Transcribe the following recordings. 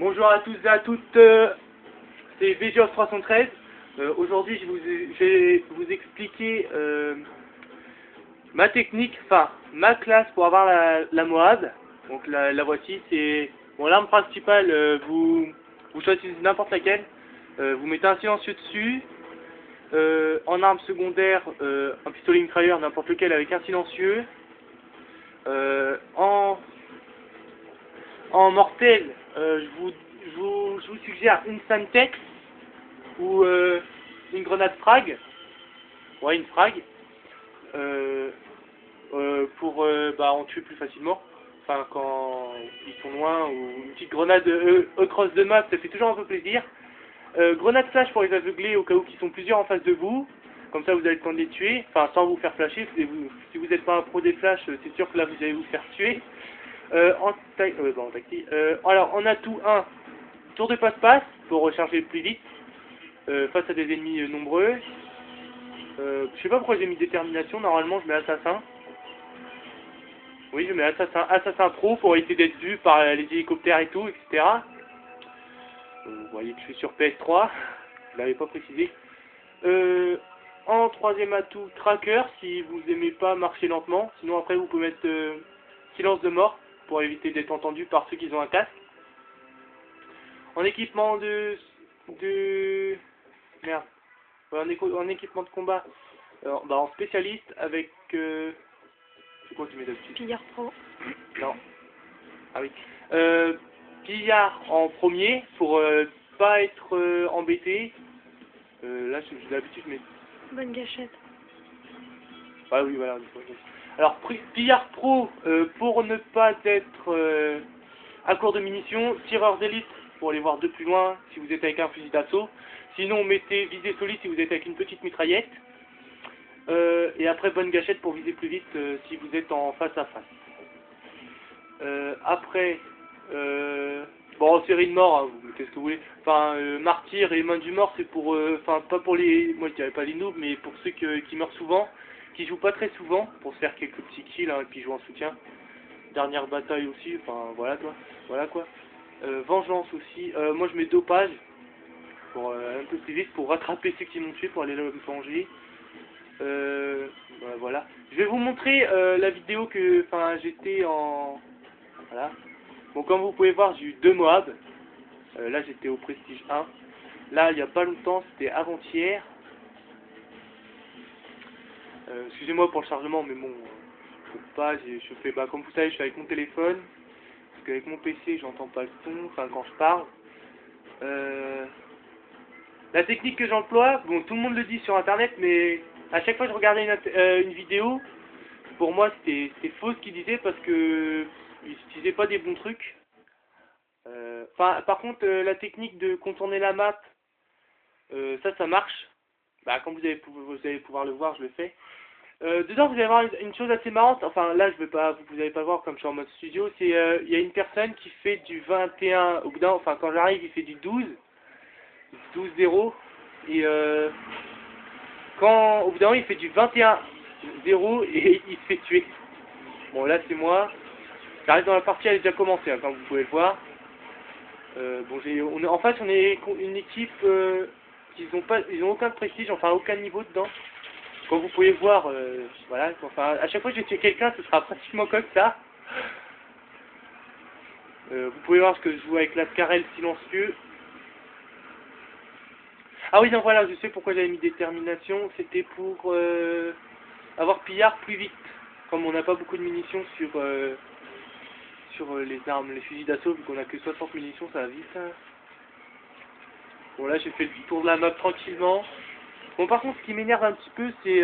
Bonjour à tous et à toutes, c'est VGOS 313. Aujourd'hui, je vais vous expliquer ma technique, enfin ma classe pour avoir la Moab. Donc la voici, c'est mon arme principale. Vous choisissez n'importe laquelle. Vous mettez un silencieux dessus. En arme secondaire, un pistolet mitrailleur, n'importe lequel avec un silencieux. En mortel, je vous suggère une Semtex ou une grenade frag. Ouais, une frag. Pour en tuer plus facilement. Enfin, quand ils sont loin, ou une petite grenade across the map, ça fait toujours un peu plaisir. Grenade flash pour les aveugler au cas où ils sont plusieurs en face de vous. Comme ça, vous avez le temps de les tuer. Enfin, sans vous faire flasher. Si vous n'êtes pas un pro des flashs, c'est sûr que là, vous allez vous faire tuer. Alors, en atout 1, tour de passe-passe pour recharger plus vite face à des ennemis nombreux. Je sais pas pourquoi j'ai mis détermination. Normalement, je mets assassin. Oui, je mets assassin pro pour éviter d'être vu par les hélicoptères et tout, etc. Vous voyez que je suis sur PS3. Je l'avais pas précisé. En troisième atout, tracker, si vous aimez pas marcher lentement. Sinon après vous pouvez mettre silence de mort pour éviter d'être entendu par ceux qui ont un casque. En équipement merde. En équipement de combat, en spécialiste avec c'est quoi que tu mets d'habitude? Pillard Pro. Non. Ah oui. Pillard en premier pour pas être embêté. Là, d'habitude, mais. Bonne gâchette. Ah oui, voilà. Alors, Pillard Pro pour ne pas être à court de munitions. Tireur d'élite pour aller voir de plus loin si vous êtes avec un fusil d'assaut. Sinon, mettez visée solide si vous êtes avec une petite mitraillette. Et après, bonne gâchette pour viser plus vite si vous êtes en face à face. Après, série de mort, hein, vous mettez ce que vous voulez. Enfin, martyr et main du mort, c'est pour, pas pour les, moi je dirais pas les noobs, mais pour ceux qui meurent souvent, qui jouent pas très souvent, pour se faire quelques petits kills, hein, et puis jouer en soutien. Dernière bataille aussi, enfin voilà quoi. Vengeance aussi, moi je mets dopage, pour un peu plus vite, pour rattraper ceux qui m'ont tué, pour aller me venger. Voilà. Je vais vous montrer la vidéo que, j'étais en, voilà. Bon, comme vous pouvez voir, j'ai eu 2 Moab. Là, j'étais au Prestige 1. Là, il n'y a pas longtemps, c'était avant-hier. Excusez-moi pour le chargement, mais bon, je peux pas. Je fais, comme vous savez, je suis avec mon téléphone. Parce qu'avec mon PC, j'entends pas le son, quand je parle. La technique que j'emploie, bon, tout le monde le dit sur Internet, mais à chaque fois que je regardais une vidéo, pour moi, c'était faux ce qu'ils disaient parce que ils n'utilisaient pas des bons trucs. Par contre, la technique de contourner la map, ça marche. Comme vous allez pouvoir le voir, je le fais. Dedans, vous allez voir une chose assez marrante. Enfin, là, vous allez pas voir comme je suis en mode studio. C'est, il y a une personne qui fait du 21 au bout d'un, quand j'arrive, il fait du 12-0. Et au bout d'un moment, il fait du 21-0 et il se fait tuer. Bon, là, c'est moi. J'arrive dans la partie, elle est déjà commencée, hein, comme vous pouvez le voir. En face, on est une équipe ils ont aucun prestige, enfin aucun niveau dedans. Comme vous pouvez voir, voilà. Enfin, à chaque fois que je vais tuer quelqu'un, ce sera pratiquement comme ça. Vous pouvez voir que je joue avec la Scarel silencieux. Ah oui, non, voilà, je sais pourquoi j'avais mis détermination. C'était pour avoir pillard plus vite. Comme on n'a pas beaucoup de munitions sur les armes, les fusils d'assaut, vu qu'on a que 60 munitions, ça va vite. Bon, là j'ai fait le tour de la map tranquillement. Bon, par contre, ce qui m'énerve un petit peu, c'est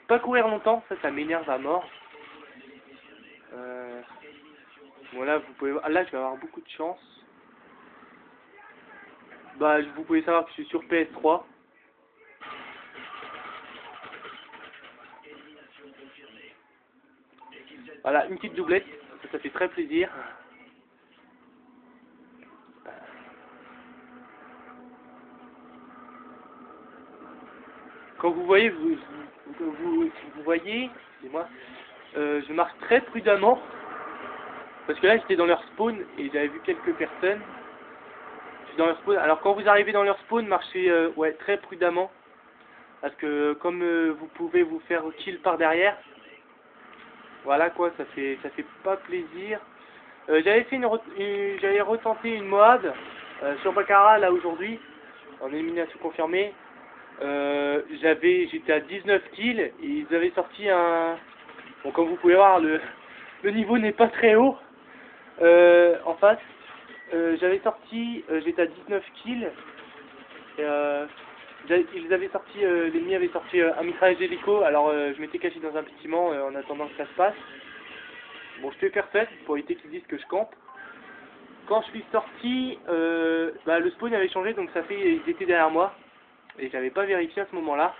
pas courir longtemps, ça m'énerve à mort. Bon, là vous pouvez voir, là je vais avoir beaucoup de chance. Vous pouvez savoir que je suis sur PS3. Voilà, une petite doublette, ça fait très plaisir. Quand vous voyez, vous voyez, excusez-moi, je marche très prudemment. Parce que là j'étais dans leur spawn et j'avais vu quelques personnes. Je suis dans leur spawn. Alors quand vous arrivez dans leur spawn, marchez ouais, très prudemment. Parce que comme vous pouvez vous faire kill par derrière. Voilà quoi, ça fait pas plaisir. J'avais fait j'avais retenté une Moab sur Baccarat là aujourd'hui, en élimination confirmée. J'étais à 19 kills et ils avaient sorti un... Bon, comme vous pouvez voir, le niveau n'est pas très haut en face. J'étais à 19 kills. Ils avaient sorti, l'ennemi avait sorti un mitraillage d'hélico, alors je m'étais caché dans un bâtiment en attendant que ça se passe. Bon, je fais faire fait pour éviter qu'ils disent que je campe. Quand je suis sorti, bah, le spawn avait changé, donc ça fait ils étaient derrière moi. Et j'avais pas vérifié à ce moment-là.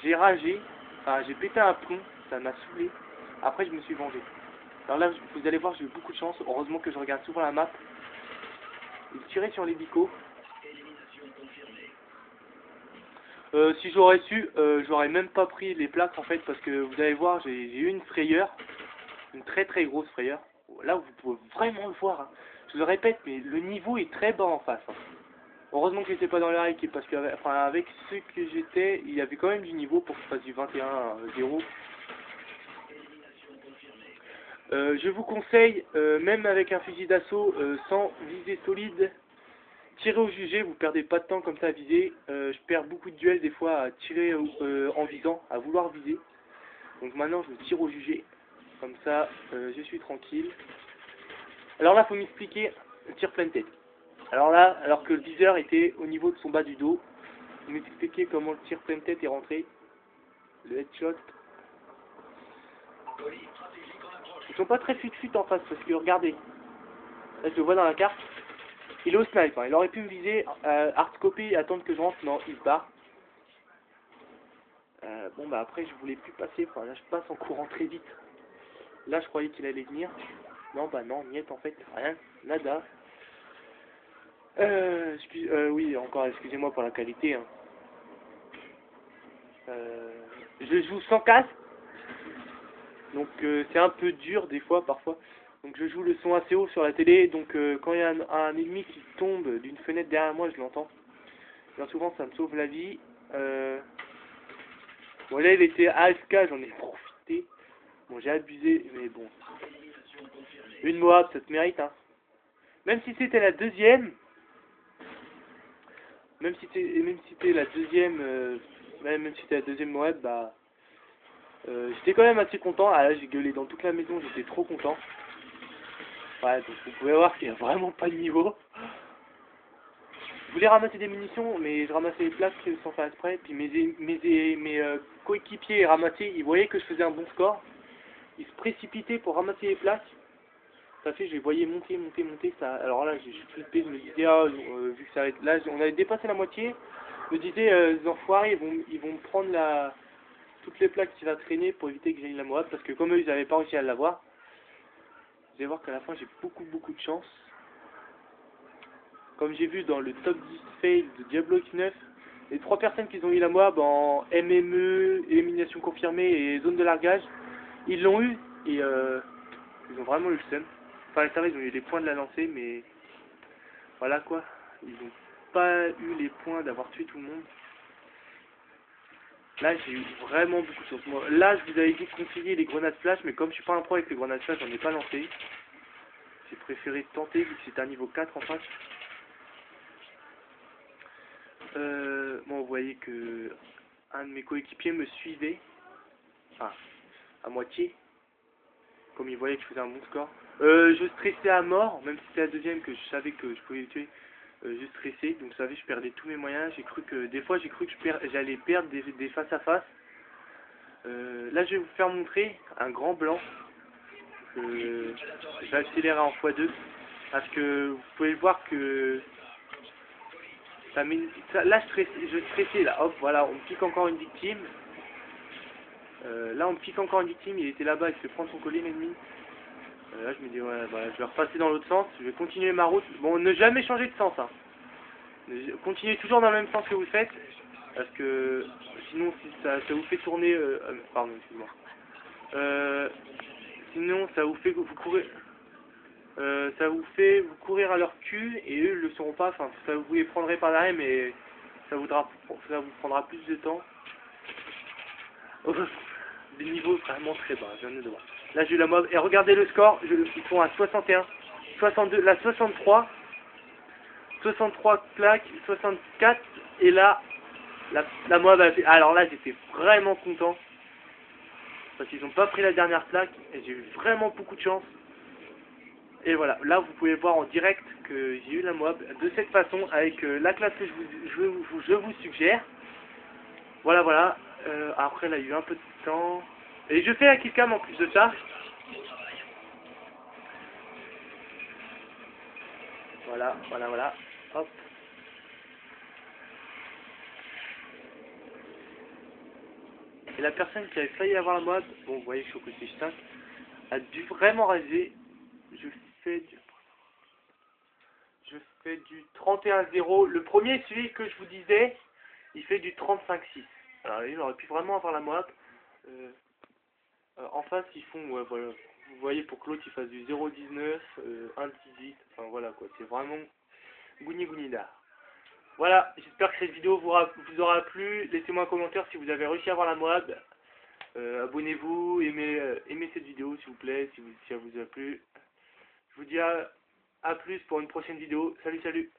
J'ai ragé, enfin j'ai pété un plomb, ça m'a saoulé. Après je me suis vengé. Alors là, vous allez voir, j'ai eu beaucoup de chance. Heureusement que je regarde souvent la map. Ils tiraient sur l'hélico. Si j'aurais su, j'aurais même pas pris les plaques en fait, parce que vous allez voir, j'ai eu une frayeur, une très très grosse frayeur. Là, vous pouvez vraiment le voir. Hein. Je le répète, mais le niveau est très bas en face. Hein. Heureusement que j'étais pas dans leur équipe, parce que enfin, avec ceux que j'étais, il y avait quand même du niveau pour que je fasse du 21-0. Je vous conseille, même avec un fusil d'assaut sans visée solide, tirer au jugé, vous perdez pas de temps comme ça à viser. Je perds beaucoup de duels des fois à tirer en visant, à vouloir viser. Donc maintenant je tire au jugé, comme ça je suis tranquille. Alors là, faut m'expliquer le tir pleine tête. Alors là, alors que le viseur était au niveau de son bas du dos, faut m'expliquer comment le tir pleine tête est rentré. Le headshot. Ils sont pas très fut-fut en face parce que regardez, là je le vois dans la carte. Il est au snipe, hein. Il aurait pu me viser, hardscoper et attendre que je rentre, non, il se barre. Bon bah après je voulais plus passer, enfin là je passe en courant très vite. Là je croyais qu'il allait venir. Non bah non, niet en fait, rien, nada. Oui, encore excusez-moi pour la qualité. Hein. Je joue sans casque, donc c'est un peu dur des fois, parfois. Donc je joue le son assez haut sur la télé, donc quand il y a un ennemi qui tombe d'une fenêtre derrière moi, je l'entends. Bien souvent ça me sauve la vie. Bon là il était AFK, j'en ai profité. Bon j'ai abusé, mais bon. Une Moab, ça te mérite hein. Même si c'était la deuxième, même si c'était la deuxième, même si c'était la deuxième Moab, bah j'étais quand même assez content. Ah là j'ai gueulé dans toute la maison, j'étais trop content. Ouais, donc vous pouvez voir qu'il n'y a vraiment pas de niveau. Je voulais ramasser des munitions, mais je ramassais les plaques sans faire exprès. Puis mes coéquipiers ramassaient, ils voyaient que je faisais un bon score. Ils se précipitaient pour ramasser les plaques. Ça fait, je les voyais monter. Ça... Alors là, j'ai flippé, je me disais, ah, vu que ça allait... Là, on avait dépassé la moitié. Je me disais, les enfoirés, ils vont prendre toutes les plaques qui va traîner pour éviter que j'aille la Moab. Parce que comme eux, ils n'avaient pas réussi à l'avoir. Vous allez voir qu'à la fin, j'ai beaucoup de chance. Comme j'ai vu dans le top 10 fail de Diablo X9, les 3 personnes qui ont eu la Moab en MME, élimination confirmée et zone de largage, ils l'ont eu et ils ont vraiment eu le seum. Enfin, c'est vrai, ils ont eu les points de la lancer, mais voilà quoi. Ils n'ont pas eu les points d'avoir tué tout le monde. Là, j'ai eu vraiment beaucoup de chance. Moi, là, je vous avais dit de conseiller les grenades flash, mais comme je suis pas un pro avec les grenades flash, j'en ai pas lancé. J'ai préféré tenter vu que c'était un niveau 4 en face. Bon, vous voyez que un de mes coéquipiers me suivait, enfin, à moitié, comme il voyait que je faisais un bon score. Je stressais à mort, même si c'était la deuxième que je savais que je pouvais le tuer. Je stressais, donc vous savez, je perdais tous mes moyens. Des fois, j'ai cru que j'allais perdre des face à face. Là, je vais vous faire montrer un grand blanc. Je vais accélérer en x2, parce que vous pouvez voir que là, je stressais, là, hop, voilà, on me pique encore une victime. Là, on me pique encore une victime, il était là-bas, il se fait prendre son collier, l'ennemi. Là, je me dis, ouais, bah, je vais repasser dans l'autre sens, je vais continuer ma route. Bon, ne jamais changer de sens, hein. Continuez toujours dans le même sens que vous faites, parce que sinon, si ça vous fait tourner... pardon, excuse-moi. Sinon, ça vous fait vous courir. Ça vous fait vous courir à leur cul et eux ils le sauront pas. Enfin, ça vous les prendrez par derrière, mais ça vous prendra plus de temps. Des niveaux vraiment très bas, je viens de voir. Là j'ai eu la mob et regardez le score, ils sont à 61, 62, là 63, 63 claques, 64 et là la mob a fait. Alors là j'étais vraiment content parce qu'ils n'ont pas pris la dernière plaque et j'ai eu vraiment beaucoup de chance. Et voilà, là vous pouvez voir en direct que j'ai eu la mob de cette façon avec la classe que je vous suggère. Voilà, voilà. Après là il y a eu un peu de temps. Et je fais la killcam en plus de ça. Voilà, voilà, voilà. Hop. Et la personne qui avait failli avoir la mob, bon vous voyez que je suis au côté 5, a dû vraiment raser. Je fais du... Je fais du 31-0. Le premier, celui que je vous disais, il fait du 35-6. Alors il aurait pu vraiment avoir la mob. En face, ils font, ouais, voilà. Vous voyez, pour que l'autre il fasse du 0,19, 1,18, enfin voilà quoi, c'est vraiment gouni gounida. Voilà, j'espère que cette vidéo vous aura plu. Laissez-moi un commentaire si vous avez réussi à avoir la mob. Abonnez-vous, aimez cette vidéo s'il vous plaît, si elle vous a plu. Je vous dis à plus pour une prochaine vidéo. Salut, salut!